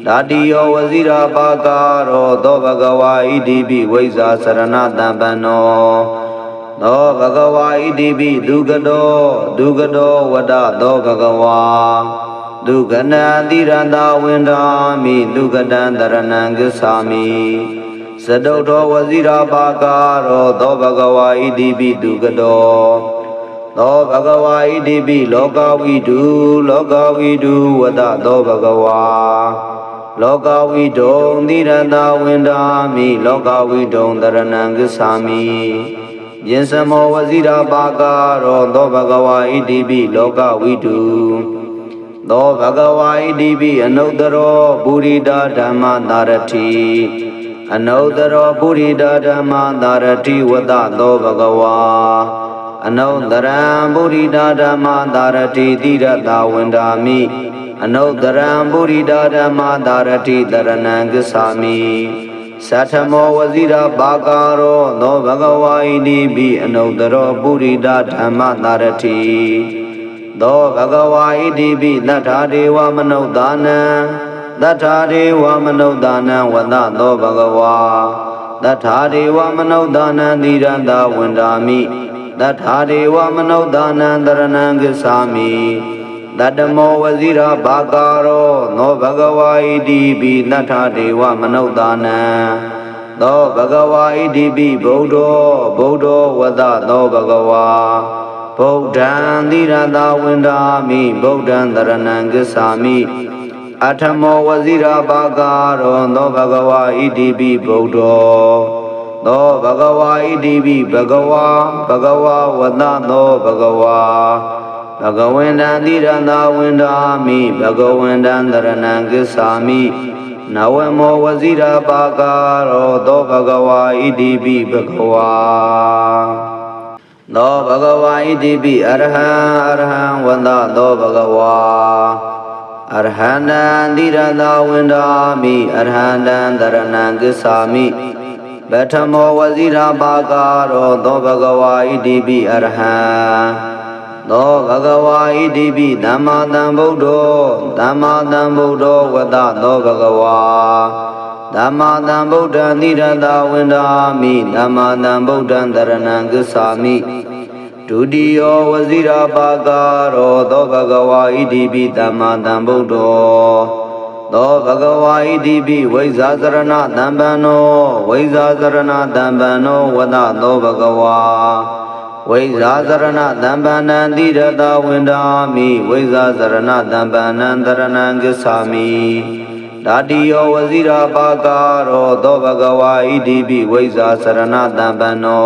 ဓာတိယောဝဇိရာပါကာရောသောဘဂဝါဣတိပိဝိဇာစရဏတံပံနောသောဘဂဝါဣတိပိဒုက္ခတောဝဒသောဘဂဝါဒုက္ခနံတိရတဝန္ဒာမိဒုက္ခတံတရဏံဂစ္ဆာမိစတုထောဝဇိရာပါကာရောသောဘဂဝါဣတိပိဒုက္ခတောသောဘဂဝါဣတိပိလောကဝိတုဝဒသောဘဂဝါလောကဝိတုံသီရတဝန္ဒာမိလောကဝိတုံတရဏံဂစ္ဆာမိယင်စမောဝဇိရာပါကာရောသောဘဂဝါဣတိပိလောကဝိတုသောဘဂဝါဣတိပိအနုတ္တရောပုရိဒဓမ္မသာရတိအနုတ္တရောပုရိဒဓမ္မသာရတိဝတ္တသောဘဂဝါအနုတ္တရံပုရိဒဓမ္မသာရတိတိရတဝန္ဒာမိအနုတ္တရံပုရိဒဓမ္မသာရတိတရဏံဂစ္ဆာမိသတ္ထမောဝဇိရာပါကာရောသောဘဂဝါဣတိပိအနုတ္တရောပုရိဒဓမ္မသာရတိသောဘဂဝါဣတိပိသတ္ထာဒေဝမနုဿာနံဝဒသောဘဂဝါသတ္ထာဒေဝမနုဿာနံသီရန္တဝန္ဒာမိသတ္ထာဒေဝမနုဿာနံတရဏံဂစ္ဆာမိတတ္တမောဝဇိရာဘာကာရောသောဘဂဝါဣတိပိသတ္ထာဒေဝမနုဿာနံ သောဘဂဝါဣတိပိဗုဒ္ဓောဗုဒ္ဓောဝတ္တသောဘဂဝါဗုဒ္ဓံသီရတဝန္ဒာမိဗုဒ္ဓံတရဏံဂစ္ဆာမိအထမောဝဇိရာပါကာရောသောဘဂဝါဣတိပိဗုဒ္ဓောသောဘဂဝါဣတိပိဘဂဝါဘဂဝါဝတ္တသောဘဂဝါဘဂဝန္တံသီရတဝန္ဒာမိဘဂဝန္တံတရဏံဂစ္ဆာမိနဝမောဝဇိရာပါကာရောသောဘဂဝါဣတိပိဘဂဝါသောဘဂဝါဣတိပိအရဟံအရဟံဝန္တသောဘဂဝါအရဟန္တံသီရတဝန္ဒာမိအရဟန္တံတရဏံဂစ္ဆာမိပထမောဝဇိရာပါကာရောသောဘဂဝါဣတိပိအရဟံသောဘဂဝါဣတိပိသမ္မာသမ္ဗုဒ္ဓောသမ္မာသမ္ဗုဒ္ဓောဝတ္တသောဘဂဝါသမ္မာသမ္ဗုဒ္ဓံသီရတဝန္ဒာမိသမ္မာသမ္ဗုဒ္ဓံတရဏံဂစ္ဆာမိဒုတိယောဝဇိရာပါကာရောသောဘဂဝါဣတိပိသမ္မာသမ္ဗုဒ္ဓောသောဘဂဝါဣတိပိဝိဇ္ဇာစရဏတံပန္နောဝိဇ္ဇာစရဏတံပန္နောဝတ္တသောဘဂဝါဝိဇ္ဇာစရဏတံပန္နံသီရတဝန္ဒာမိဝိဇ္ဇာစရဏတံပန္နံတရဏံဂစ္ဆာမိဓာတိယောဝဇိရာပါကာရောသောဘဂဝါဣတိပိဝိဇ္ဇာစရဏတံပန္နော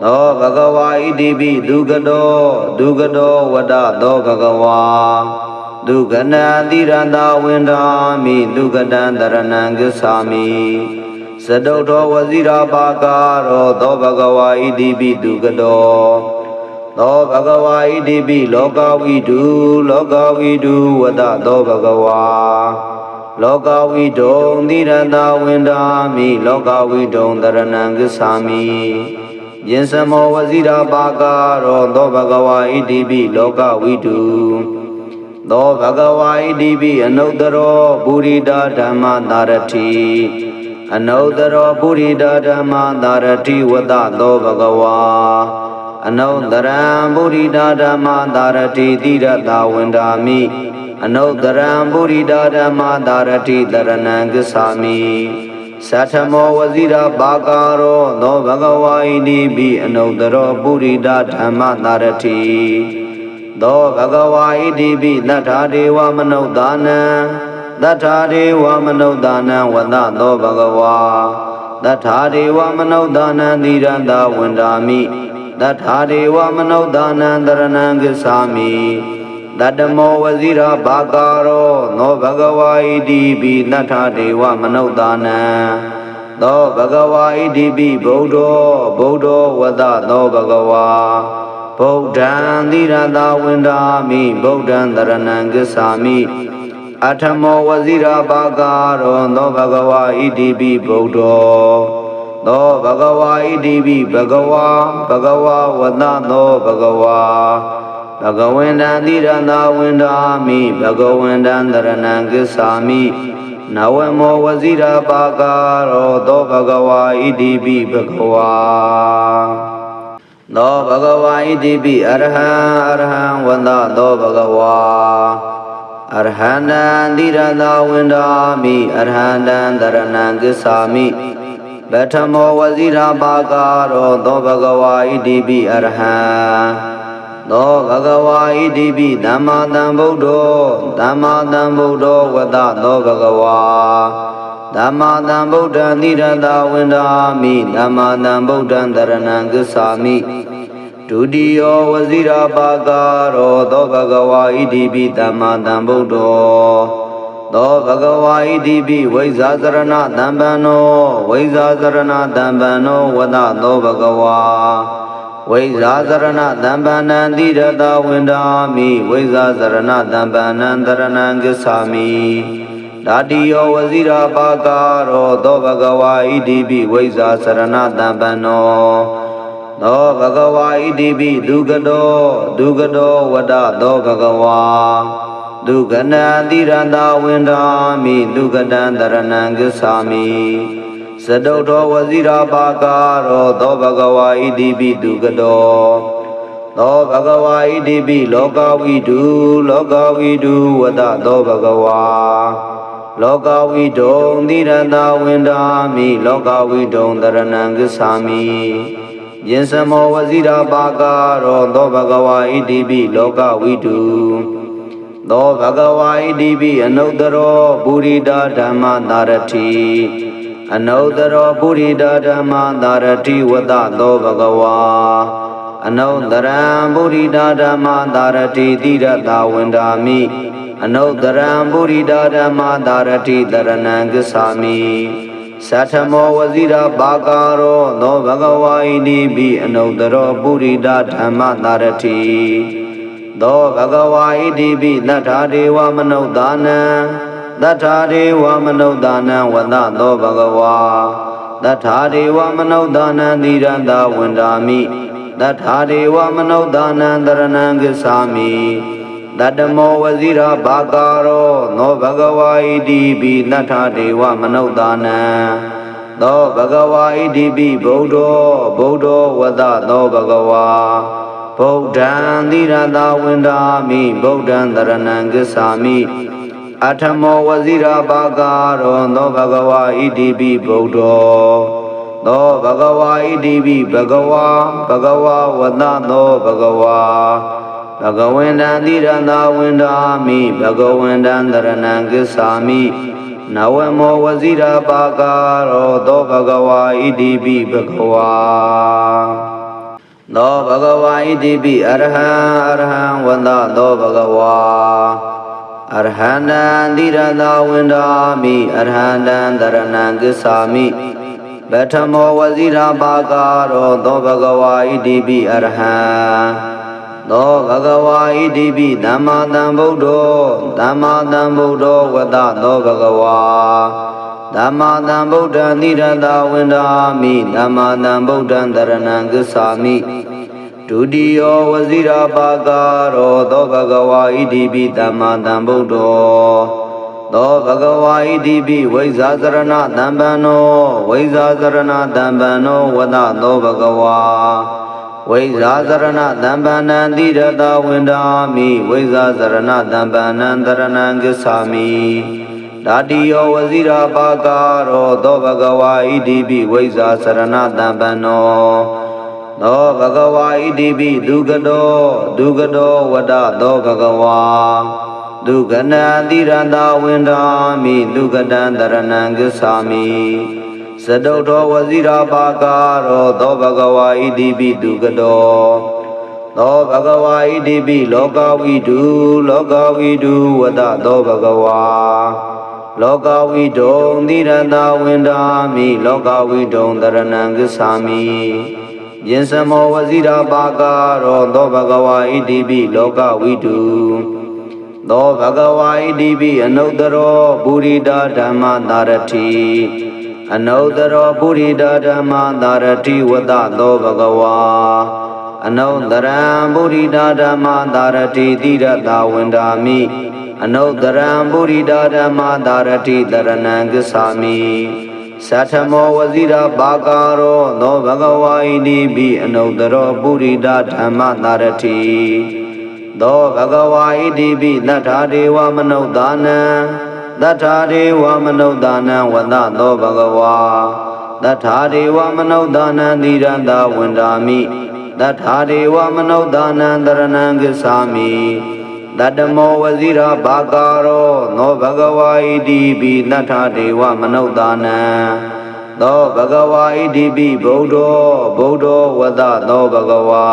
သောဘဂဝါဣတိပိဒုက္ခတောဒုက္ခတောဝတ္တသောဘဂဝါဒုက္ခဏံသီရတဝန္ဒာမိဒုက္ခတံတရဏံဂစ္ဆာမိသတုထောဝဇိရာပါကာရောသောဘဂဝါဣတိပိဒုက္ခတောသောဘဂဝါဣတိပိလောကဝိတုလောကဝိတုဝတ္တသောဘဂဝါလောကဝိတုံသီရတဝန္ဒာမိလောကဝိတုံတရဏံဂစ္ဆာမိယင်စမောဝဇိရာပါကာရောသောဘဂဝါဣတိပိလောကဝိတုသောဘဂဝါဣတိပိအနုတ္တရောပုရိဒဓမ္မသာရတိအနုတ္တရောပုရိဒဓမ္မသာရတိဝတ္တသောဘဂဝါအနုတ္တရံပုရိဒဓမ္မသာရတိသီရတဝန္ဒာမိအနုတ္တရံပုရိဒဓမ္မသာရတိတရဏံဂစ္ဆာမိသတ္ထမောဝဇိရာပါကာရောသောဘဂဝါဣတိပိအနုတ္တရောပုရိဒဓမ္မသာရတိသောဘဂဝါဣတိပိသတ္ထာဒေဝမနုဿာနံသတ္ထာဒေဝမနုဿာနံဝတ္တသောဘဂဝါသတ္ထာဒေဝမနုဿာနံသီရတဝန္ဒာမိသတ္ထာဒေဝမနုဿာနံတရဏံဂစ္ဆာမိတတ္တမောဝဇိရာဘာကာရောသောဘဂဝါဣတိပိသတ္ထာဒေဝမနုဿာနံသောဘဂဝါဣတိပိဗုဒ္ဓောဗုဒ္ဓောဝတ္တသောဘဂဝါဗုဒ္ဓံသီရတဝန္ဒာမိဗုဒ္ဓံတရဏံဂစ္ဆာမိအထမောဝဇိရာပါကာရောသောဘဂဝါဣတိပိဗုဒ္ဓောသောဘဂဝါဣတိပိဘဂဝါဘဂဝါဝတ္တသောဘဂဝါဘဂဝန္တံသီရတဝန္ဒာမိဘဂဝန္တံတရဏံဂစ္ဆာမိနဝမောဝဇိရာပါကာရောသောဘဂဝါဣတိပိဘဂဝါသောဘဂဝါဣတိပိအရဟံအရဟံဝန္တသောဘဂဝါအရဟန္တံသီရတဝန္ဒာမိအရဟန္တံတရဏံဂစ္ဆာမိပထမောဝဇိရာပါကာရောသောဘဂဝါဣတိပိအရဟံသောဘဂဝါဣတိပိသမ္မာသမ္ဗုဒ္ဓောသမ္မာသမ္ဗုဒ္ဓောဝတ္တသောဘဂဝါသမ္မာသမ္ဗုဒ္ဓံသီရတဝန္ဒာမိသမ္မာသမ္ဗုဒ္ဓံတရဏံဂစ္ဆာမိဒုတိယောဝဇိရာပါကာရောသောဘဂဝါဣတိပိသမ္မာသမ္ဗုဒ္ဓောသောဘဂဝါဣတိပိဝိဇ္ဇာစရဏတံပန္နောဝိဇ္ဇာစရဏတံပန္နောဝတ္တသောဘဂဝါဝိဇ္ဇာစရဏတံပန္နံသီရတဝန္ဒာမိဝိဇ္ဇာစရဏတံပန္နံတရဏံဂစ္ဆာမိဓာတိယောဝဇိရာပါကာရောသောဘဂဝါဣတိပိဝိဇ္ဇာစရဏတံပန္နောသောဘဂဝါဣတိပိဒုက္ခတောဒုက္ခတောဝတ္တသောဘဂဝါဒုက္ခဏံသီရတဝန္ဒာမိဒုက္ခတံတရဏံဂစ္ဆာမိသတုထောဝဇိရာပါကာရောသောဘဂဝါဣတိပိဒုက္ခတောသောဘဂဝါဣတိပိလောကဝိတုလောကဝိတုဝတ္တသောဘဂဝါ လောကဝိတုံသီရတဝန္ဒာမိလောကဝိတုံတရဏံဂစ္ဆာမိယင်စမောဝဇိရာပါကာရောသောဘဂဝါဣတိပိလောကဝိတုသောဘဂဝါဣတိပိအနုတ္တရောပုရိဒဓမ္မသာရတိအနုတ္တရောပုရိဒဓမ္မသာရတိဝတ္တသောဘဂဝါအနုတ္တရံပုရိဒဓမ္မသာရတိသီရတဝန္ဒာမိအနုတ္တရံပုရိဒဓမ္မသာရတိတရဏံဂစ္ဆာမိသတ္ထမောဝဇိရာပါကာရောသောဘဂဝါဣတိပိအနုတ္တရောပုရိဒဓမ္မသာရတိသောဘဂဝါဣတိပိသတ္ထာဒေဝမနုဿာနံသတ္ထာဒေဝမနုဿာနံဝတ္တသောဘဂဝါသတ္ထာဒေဝမနုဿာနံသီရတဝန္ဒာမိသတ္ထာဒေဝမနုဿာနံတရဏံဂစ္ဆာမိတတ္တမောဝဇိရာဘာကာရောသောဘဂဝါဣတိပိသတ္ထာဒေဝမနုဿာနံသောဘဂဝါဣတိပိဗုဒ္ဓောဝတ္တသောဘဂဝါဗုဒ္ဓံသီရတဝန္ဒာမိဗုဒ္ဓံတရဏံဂစ္ဆာမိအထမောဝဇိရာဘာကာရောသောဘဂဝါဣတိပိဗုဒ္ဓောသောဘဂဝါဣတိပိဘဂဝါဝတ္တသောဘဂဝါဘဂဝန္တံသီရတဝန္ဒာမိဘဂဝန္တံတရဏံဂစ္ဆာမိနဝမောဝဇိရာပါကာရောသောဘဂဝါဣတိပိဘဂဝါသောဘဂဝါဣတိပိအရဟံဝတ္တသောဘဂဝါအရဟန္တံသီရတဝန္ဒာမိအရဟန္တံတရဏံဂစ္ဆာမိပထမောဝဇိရာပါကာရောသောဘဂဝါဣတိပိအရဟံသောဘဂဝါဣတိပိသမ္မာသမ္ဗုဒ္ဓောဝတ္တသောဘဂဝါသမ္မာသမ္ဗုဒ္ဓံသီရတဝန္ဒာမိသမ္မာသမ္ဗုဒ္ဓံတရဏံဂစ္ဆာမိဒုတိယောဝဇိရာပါကာရောသောဘဂဝါဣတိပိသမ္မာသမ္ဗုဒ္ဓောသောဘဂဝါဣတိပိဝိဇ္ဇာစရဏတမ္ပန္နောဝတ္တသောဘဂဝါဝိဇ္ဇာစရဏတမ္ပန္နံသီရတဝန္ဒာမိဝိဇ္ဇာစရဏတမ္ပန္နံတရဏံဂစ္ဆာမိဓာတိယောဝဇိရာပါကာရောသောဘဂဝါဣတိပိဝိဇ္ဇာစရဏတမ္ပန္နောသောဘဂဝါဣတိပိဒုက္ခတောဝတ္တသောဘဂဝါဒုက္ခဏံသီရတဝန္ဒာမိဒုက္ခတံတရဏံဂစ္ဆာမိသတုတ္ထောဝဇိရာပါကာရောသောဘဂဝါဣတိပိဒုက္ခတောသောဘဂဝါဣတိပိလောကဝိတုဝတ္တသောဘဂဝါလောကဝိတုံသီရတဝန္ဒာမိလောကဝိတုံတရဏံဂစ္ဆာမိယင်စမောဝဇိရာပါကာရောသောဘဂဝါဣတိပိလောကဝိတုသောဘဂဝါဣတိပိအနုတ္တရောပုရိဒဓမ္မသာရတိအနုတ္တရောပုရိဒဓမ္မသာရတိဝတ္တသောဘဂဝါအနုတ္တရံပုရိဒဓမ္မသာရတိသီရတဝန္ဒာမိအနုတ္တရံပုရိဒဓမ္မသာရတိတရဏံဂစ္ဆာမိသတ္ထမောဝဇိရာပါကာရောသောဘဂဝါဣတိပိအနုတ္တရောပုရိဒဓမ္မသာရတိသောဘဂဝါဣတိပိသတ္ထာဒေဝမနုဿာနံဝတ္တသောဘဂဝါသတ္ထာဒေဝမနုဿာနံသီရတဝန္ဒာမိသတ္ထာဒေဝမနုဿာနံတရဏံဂစ္ဆာမိတတ္တမောဝဇိရာဘာကာရောသောဘဂဝါဣတိပိသတ္ထာဒေဝမနုဿာနံသောဘဂဝါဣတိပိဗုဒ္ဓောဝတ္တသောဘဂဝါ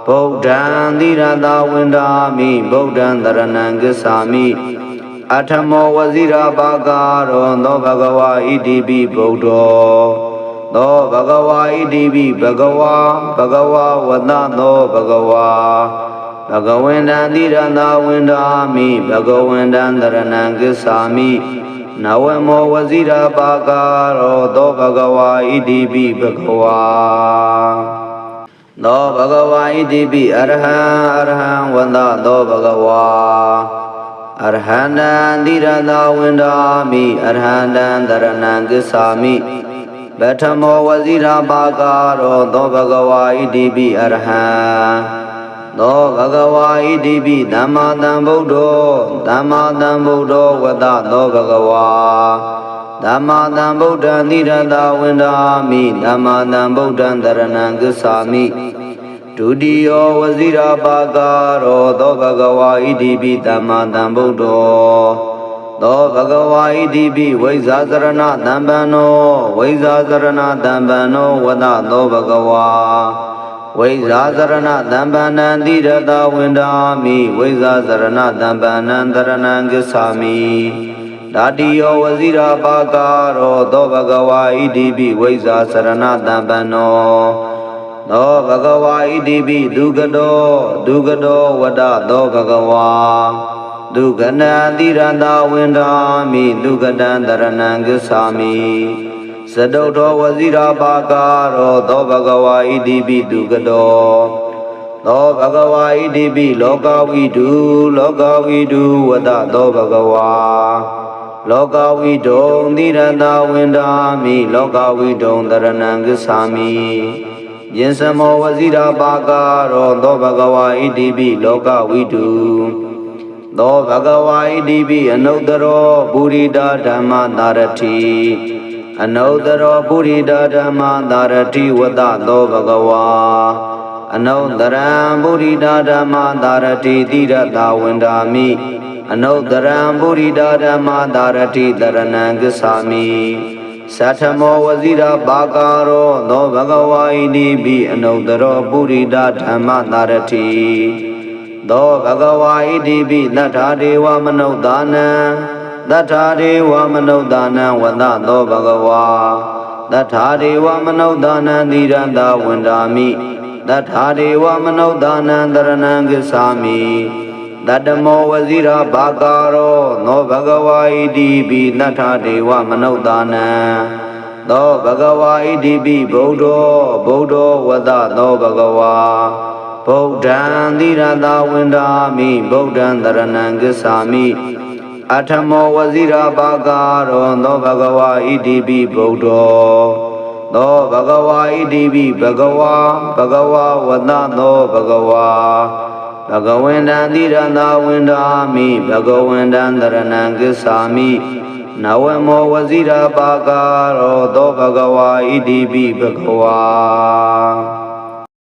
ဗုဒ္ဓံသီရတဝန္ဒာမိဗုဒ္ဓံတရဏံဂစ္ဆာမိအထမောဝဇိရာပါကာရောသောဘဂဝါဣတိပိဗုဒ္ဓောသောဘဂဝါဣတိပိဘဂဝါဝတ္တသောဘဂဝါဘဂဝန္တံသီရတဝန္ဒာမိဘဂဝန္တံတရဏံဂစ္ဆာမိနဝမောဝဇိရာပါကာရောသောဘဂဝါဣတိပိဘဂဝါသောဘဂဝါဣတိပိအရဟံဝတ္တသောဘဂဝါအရဟန္တံသီရတဝန္ဒာမိအရဟန္တံတရဏံဂစ္ဆာမိပထမောဝဇိရာပါကာရောသောဘဂဝါဣတိပိအရဟံ သောဘဂဝါဣတိပိသမ္မာသမ္ဗုဒ္ဓောသမ္မာသမ္ဗုဒ္ဓောဝတ္တသောဘဂဝါသမ္မာသမ္ဗုဒ္ဓံတိရတဝန္ဒာမိသမ္မာသမ္ဗုဒ္ဓံတရဏံဂစ္ဆာမိဒုတိယောဝဇိရာပါကာရောသောဘဂဝါဣတိပိသမ္မာသမ္ဗုဒ္ဓောသောဘဂဝါဣတိပိဝိဇ္ဇာစရဏသံပန္နောဝိဇ္ဇာစရဏသံပန္နောဝတ္တသောဘဂဝါဝိဇ္ဇာစရဏသံပန္နံတိရတဝန္ဒာမိဝိဇ္ဇာစရဏသံပန္နံတရဏံဂစ္ဆာမိဓာတိယောဝဇိရာပါကာရောသောဘဂဝါဣတိပိဝိဇ္ဇာစရဏသံပန္နောသောဘဂဝါဣတိပိဒုက္ခတောဝတ္တသောဘဂဝါဒုက္ခဏံတိရတဝန္ဒာမိဒုက္ခတံတရဏံဂစ္ဆာမိသတုတ္ထောဝဇိရာပါကာရောသောဘဂဝါဣတိပိဒုက္ခတောသောဘဂဝါဣတိပိလောကဝိတုဝတ္တသောဘဂဝါလောကဝိတုံတိရတဝန္ဒာမိလောကဝိတုံတရဏံဂစ္ဆာမိယင်စမောဝဇိရာပါကာရောသောဘဂဝါဣတိပိလောကဝိတုသောဘဂဝါဣတိပိအနုတ္တရောပုရိဒဓမ္မသာရတိအနုတ္တရောပုရိဒဓမ္မသာရတိဝတ္တသောဘဂဝါအနုတ္တရံပုရိဒဓမ္မသာရတိတိရတဝန္ဒာမိအနုတ္တရံပုရိဒဓမ္မသာရတိတရဏံဂစ္ဆာမိသတ္ထမောဝဇိရာပါကာရောသောဘဂဝါဣတိပိအနုတ္တရောပုရိဒဓမ္မသာရတိသောဘဂဝါဣတိပိသတ္ထာဒေဝမနုဿာနံသတ္ထာဒေဝမနုဿာနံဝတ္တသောဘဂဝါသတ္ထာဒေဝမနုဿာနံတိရတဝန္ဒာမိသတ္ထာဒေဝမနုဿာနံတရဏံဂစ္ဆာမိတတ္တမောဝဇိရာဘာကာရောသောဘဂဝါဣတိပိသတ္ထာဒေဝမနုဿာနံသောဘဂဝါဣတိပိဗုဒ္ဓောဝတ္တသောဘဂဝါဗုဒ္ဓံတိရတဝန္ဒာမိဗုဒ္ဓံတရဏံဂစ္ဆာမိအထမောဝဇိရာပါကာရောသောဘဂဝါဣတိပိဗုဒ္ဓောသောဘဂဝါဣတိပိဘဂဝါဝတ္တသောဘဂဝါဘဂဝန္တံတိရတဝန္ဒာမိဘဂဝန္တံတရဏံဂစ္ဆာမိနဝမောဝဇိရာပါကာရောသောဘဂဝါဣတိပိဘဂဝါ